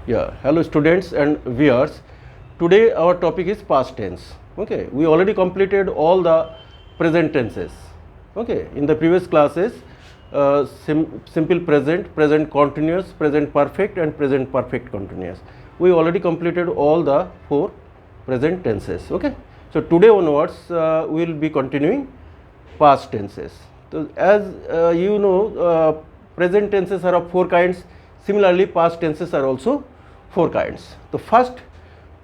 Yeah, hello students and viewers. Today our topic is past tense. Okay, we already completed all the present tenses. Okay, in the previous classes, simple present, present continuous, present perfect, and present perfect continuous. We already completed all the 4 present tenses. Okay, so today onwards we will be continuing past tenses. So as you know, present tenses are of 4 kinds. Similarly, past tenses are also 4 kinds. The first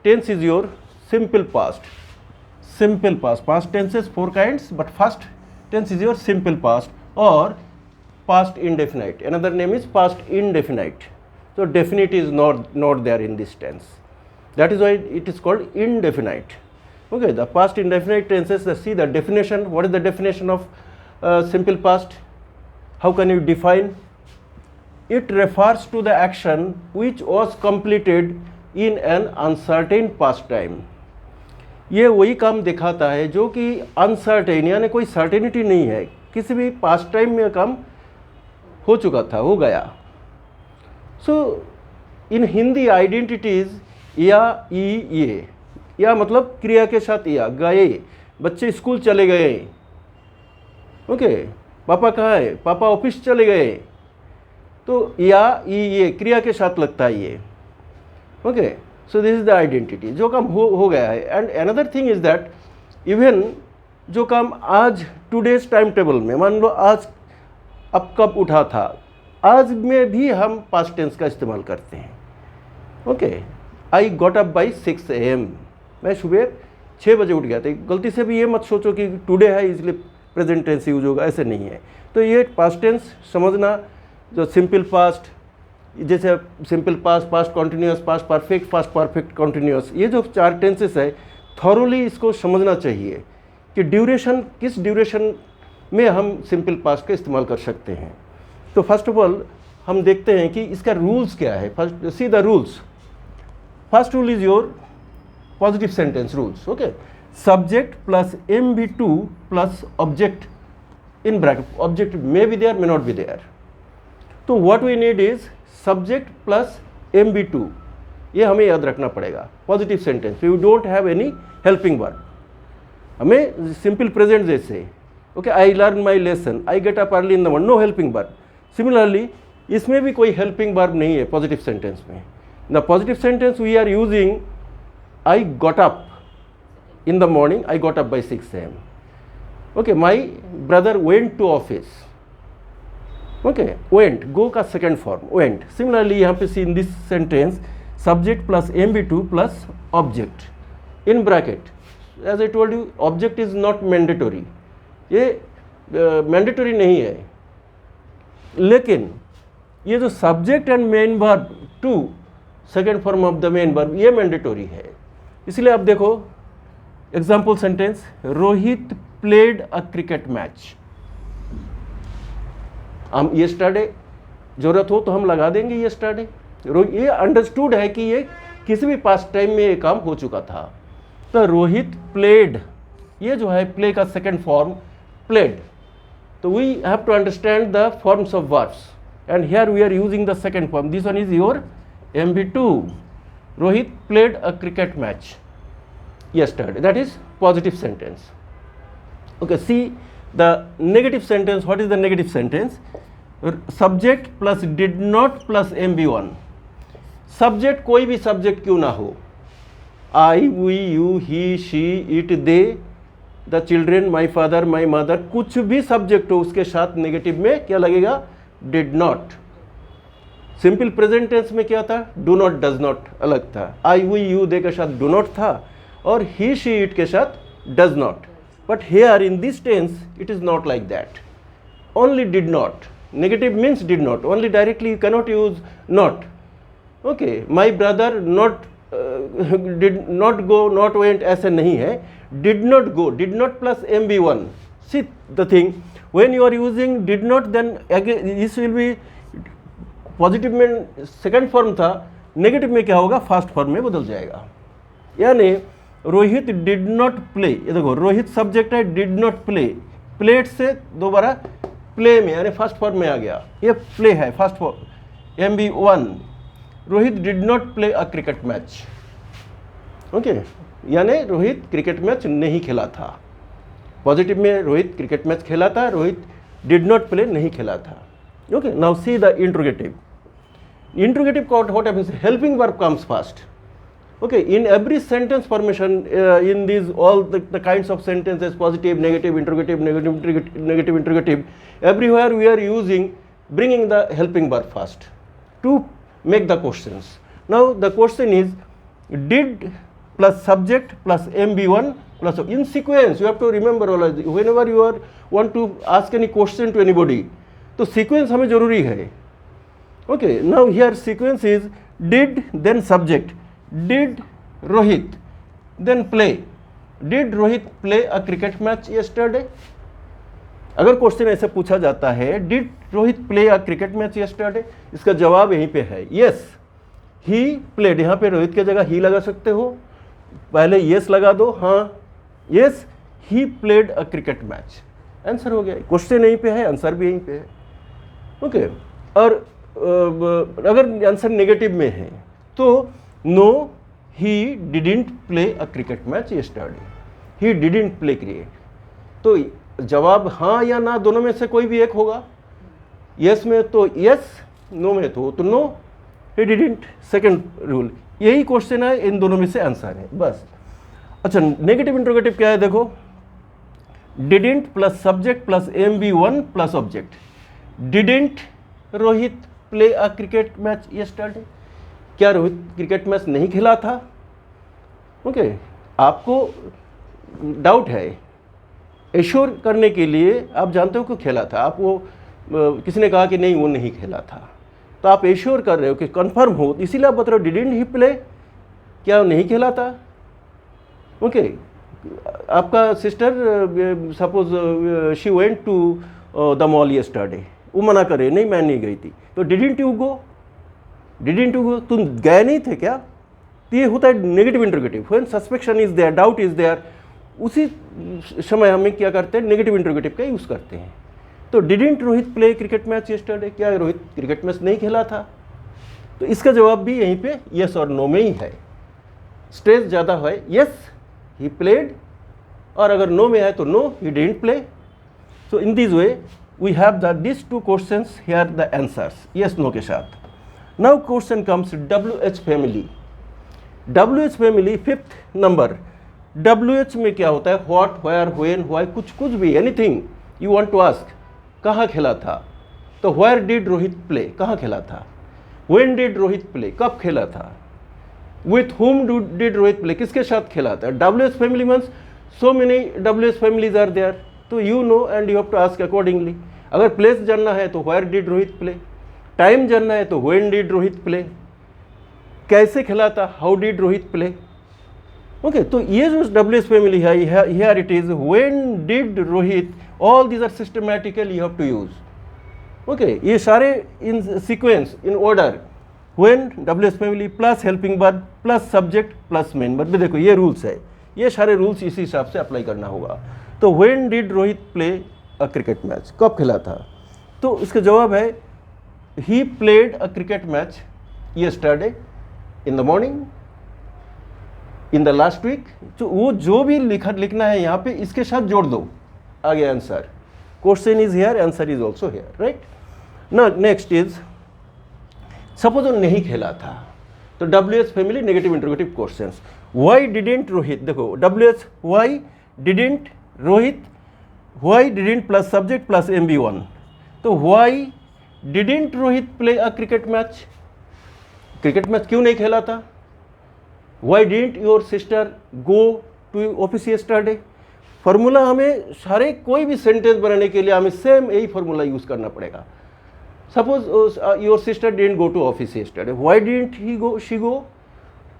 tense is your simple past. Simple past. Past tenses 4 kinds, but first tense is your simple past or past indefinite. Another name is past indefinite. So definite is not there in this tense. That is why it is called indefinite. Okay, the past indefinite tenses. Let's see the definition. What is the definition of simple past? How can you define? It refers to the action which was completed in an uncertain past time. ये वही काम दिखाता है जो कि uncertain यानी कोई certainty नहीं है, किसी भी पास्ट टाइम में काम हो चुका था, हो गया. सो इन हिंदी आइडेंटिटीज या ये या मतलब क्रिया के साथ या गए, बच्चे स्कूल चले गए. ओके, पापा कहाँ है? पापा ऑफिस चले गए. तो या ये क्रिया के साथ लगता है ये. Okay, so this is the identity जो काम हो गया है. And another thing is that even जो काम आज टुडेज टाइम टेबल में मान लो आज अब कब उठा था, आज में भी हम पास्ट टेंस का इस्तेमाल करते हैं. Okay, I got up by 6 AM. मैं सुबह 6 बजे उठ गया था. गलती से भी ये मत सोचो कि टुडे है इसलिए प्रेजेंट टेंस यूज होगा, ऐसे नहीं है. तो ये पास्ट टेंस समझना, जो सिंपल पास्ट जैसे simple past, past continuous, past perfect continuous, ये जो 4 टेंसेस है थॉरोली इसको समझना चाहिए कि ड्यूरेशन किस ड्यूरेशन में हम सिंपल पास्ट का इस्तेमाल कर सकते हैं. तो फर्स्ट ऑफ ऑल हम देखते हैं कि इसका रूल्स क्या है. First see the rules. First rule is your positive sentence rules. Okay, subject plus MB2 plus object in bracket. Object may be there, may not be there. तो what we need is subject plus MB2. ये हमें याद रखना पड़ेगा. Positive sentence you don't have any helping verb. हमें simple present जैसे okay, I learn my lesson, I get up early in the morning, no helping verb. Similarly इसमें भी कोई हेल्पिंग वर्ब नहीं है पॉजिटिव सेंटेंस में. The positive sentence we are using I got up in the morning, I got up by 6 AM. Okay, my brother went to office. Okay, went, go का second form went. Similarly यहाँ पे see in this sentence subject plus MB2 plus object in bracket. As I told you, object is not mandatory. ये mandatory नहीं है, लेकिन ये जो subject and main verb two second form of the main verb ये mandatory है. इसलिए आप देखो example sentence, Rohit played a cricket match. हम यस्टरडे जरूरत हो तो हम लगा देंगे यस्टरडे. ये अंडरस्टूड है कि ये किसी भी पास्ट टाइम में ये काम हो चुका था. तो रोहित प्लेड, ये जो है प्ले का सेकंड फॉर्म प्लेड. तो we have to understand the forms of verbs and here we are using the second form. This one is your MB2. Rohit played a cricket match yesterday. That is positive sentence. Okay, see the negative sentence. What is the negative sentence? Subject plus did not plus MB1. Subject कोई भी subject क्यों ना हो, I, we, you, he, she, it, they, the children, my father, my mother, कुछ भी subject हो उसके साथ नेगेटिव में क्या लगेगा? did not. Simple present tense में क्या था? do not, does not अलग था. I, we, you, they के साथ do not था और he, she, it के साथ does not. But here in this tense it is not like that. Only did not. Negative means did not. Only directly you cannot use not. Okay, my brother not did not go, not went, ऐसे नहीं है. Did not go, did not plus MB1. See the thing, when you are using did not, then again this will be positive में second form था, negative में क्या होगा? First form में बदल जाएगा. यानी रोहित डिड नॉट प्ले. ये देखो रोहित सब्जेक्ट है, डिड नॉट प्ले, प्लेट से दोबारा प्ले में यानी फर्स्ट फॉर्म में आ गया. ये प्ले है first form MB1. Rohit did not play a cricket match, okay, यानी रोहित क्रिकेट मैच नहीं खेला था। पॉजिटिव में रोहित क्रिकेट मैच खेला था, रोहित डिड नॉट प्ले नहीं खेला था। Okay, now see the interrogative. Interrogative what happens? Helping verb comes first. Okay, in every sentence formation, in these all the kinds of sentences, positive, negative, interrogative, negative, interrogative, everywhere we are bringing the helping verb first to make the questions. Now the question is, did plus subject plus MB1 plus in sequence. You have to remember always, whenever you want to ask any question to anybody, तो sequence हमें जरूरी है। Okay, now here sequence is did then subject, did Rohit then play, did Rohit play a cricket match yesterday? अगर question ऐसे पूछा जाता है did Rohit play a cricket match yesterday, इसका जवाब यहीं पे है yes, he played। यहाँ पे रोहित की जगह he लगा सकते हो, पहले yes लगा दो, हाँ yes he played a cricket match, answer हो गया। क्वेश्चन यहीं पे है, आंसर भी यहीं पे है। ओके, और अगर आंसर नेगेटिव में है तो no he didn't play a cricket match yesterday, he didn't play cricket, तो जवाब हाँ या ना दोनों में से कोई भी एक होगा। यस में तो यस, नो में तो no, he didn't, second rule. यही क्वेश्चन है, इन दोनों में से आंसर है बस। अच्छा, नेगेटिव इंट्रोगेटिव क्या है देखो, didn't plus subject plus MB1 plus object. Didn't Rohit play a cricket match yesterday, क्या रोहित क्रिकेट मैच नहीं खेला था? ओके, आपको डाउट है, एश्योर करने के लिए आप जानते हो कि खेला था, आप वो किसी ने कहा कि नहीं वो नहीं खेला था, तो आप एश्योर कर रहे हो कि कंफर्म हो, इसीलिए आप बता रहे हो डिडंट ही प्ले, क्या वो नहीं खेला था? ओके, आपका sister suppose she went to the mall yesterday, वो मना करे नहीं मैं नहीं गई थी, तो didn't you go, didn't you go, तुम गए नहीं थे क्या? तो ये होता है negative interrogative. When suspection is there, doubt is there, उसी समय हमें क्या करते हैं, नेगेटिव इंट्रोगेटिव का यूज़ करते हैं। तो didn't Rohit play cricket match yesterday, क्या रोहित क्रिकेट मैच नहीं खेला था? तो इसका जवाब भी यहीं पे यस और नो में ही है। स्ट्रेस ज़्यादा है यस ही प्लेड, और अगर नो में है तो no he didn't play. So in this way we have these two questions here, the answers yes no के साथ। now question comes WH family। WH family fifth number. WH में क्या होता है, what, where, when, why, कुछ भी, anything you want to ask। कहाँ खेला था, तो where did रोहित play, कहाँ खेला था? when did रोहित play, कब खेला था? with whom did Rohit play, किसके साथ खेला था? WH family means so many WH families are there, तो you know and you have to ask accordingly। अगर प्लेस जानना है तो where did Rohit play, time जानना है तो when did रोहित प्ले, कैसे खेला था how did Rohit play. Okay, तो ये जो WH फैमिली है, here it is when did Rohit, all these are systematically you have to use। Okay, ये सारे in sequence in order, when WH family plus helping verb plus subject plus main verb. देखो ये rules है, ये सारे rules इसी हिसाब से अप्लाई करना होगा। तो when did Rohit play a cricket match, कब खेला था? तो इसका जवाब है he played a cricket match yesterday in the morning, in the last week. तो वो जो भी लिखना है यहाँ पे इसके साथ जोड़ दो, आगे answer. Question is here, answer is also here, right. ना नेक्स्ट इज सपोज वो नहीं खेला था, तो WH family negative interrogative questions. Why didn't Rohit, देखो WH why didn't Rohit, why didn't plus subject plus MB1, तो why didn't Rohit play a cricket match, cricket match क्यों नहीं खेला था? Why didn't your sister go to office yesterday. Formula हमें सारे कोई भी सेंटेंस बनाने के लिए हमें सेम यही फार्मूला यूज करना पड़ेगा। Suppose your sister didn't go to office yesterday, why didn't he go, she go,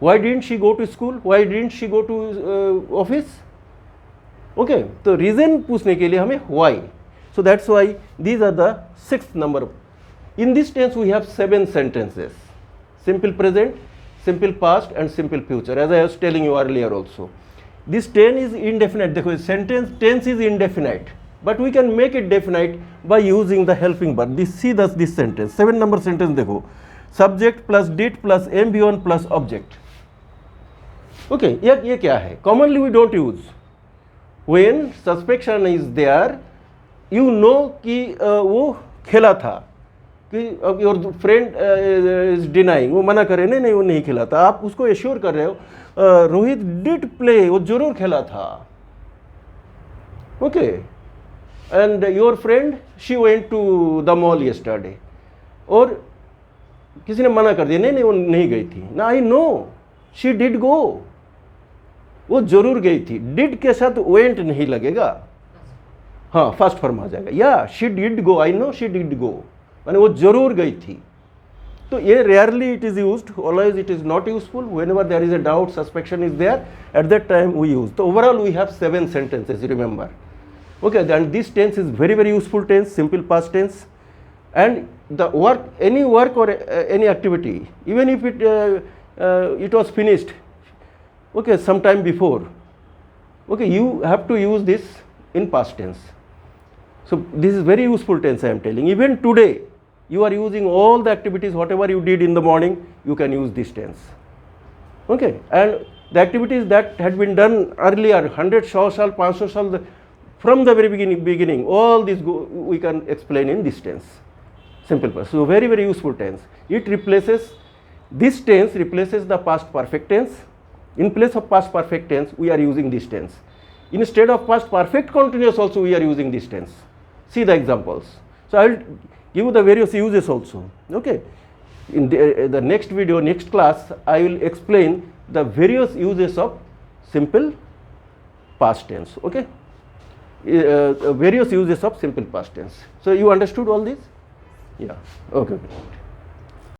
why didn't she go to school, why didn't she go to office. Okay, तो reason पूछने के लिए हमें why, so that's why these are the sixth number. In this tense we have 7 sentences, simple present, simple past and simple future, as I was telling you earlier also। this 10 is indefinite, देखो sentence tense is indefinite, but we can make it definite by using the helping verb। this see this sentence 7 number sentence देखो, subject plus did plus MV1 plus object. Okay, ये क्या है? Commonly we don't use. When suspection is there, you know कि वो खेला था, कि your friend is denying, वो मना करे नहीं वो नहीं खेला था, आप उसको एश्योर कर रहे हो रोहित डिड प्ले, वो जरूर खेला था. Okay, and your friend she went to the mall yesterday, और किसी ने मना कर दिया नहीं वो नहीं गई थी ना, आई नो शी डिड गो, वो जरूर गई थी. डिड के साथ वेंट नहीं लगेगा, हाँ फर्स्ट फॉर्म आ जाएगा. या she did go, I know she did go, माने वो जरूर गई थी. तो ये rarely it is used, always it is not useful. Whenever there is a doubt, suspection is there, at that time we use. तो overall we have 7 sentences, remember. Okay, and this tense is very very useful tense, simple past tense. And the work, any work or any activity, even if it was finished, okay, sometime before, okay, you have to use this in past tense. So this is very useful tense, I am telling. Even today you are using all the activities, whatever you did in the morning, you can use this tense. Okay, and the activities that had been done earlier, 100 shall, 500 shall, from the very beginning, all this we can explain in this tense, simple past. So very very useful tense. It replaces, this tense replaces the past perfect tense. In place of past perfect tense, we are using this tense. Instead of past perfect continuous also, we are using this tense. See the examples. So I will give you the various uses also. Okay, in the next video, next class, I will explain the various uses of simple past tense. Okay, various uses of simple past tense. So you understood all this? Yeah. Okay.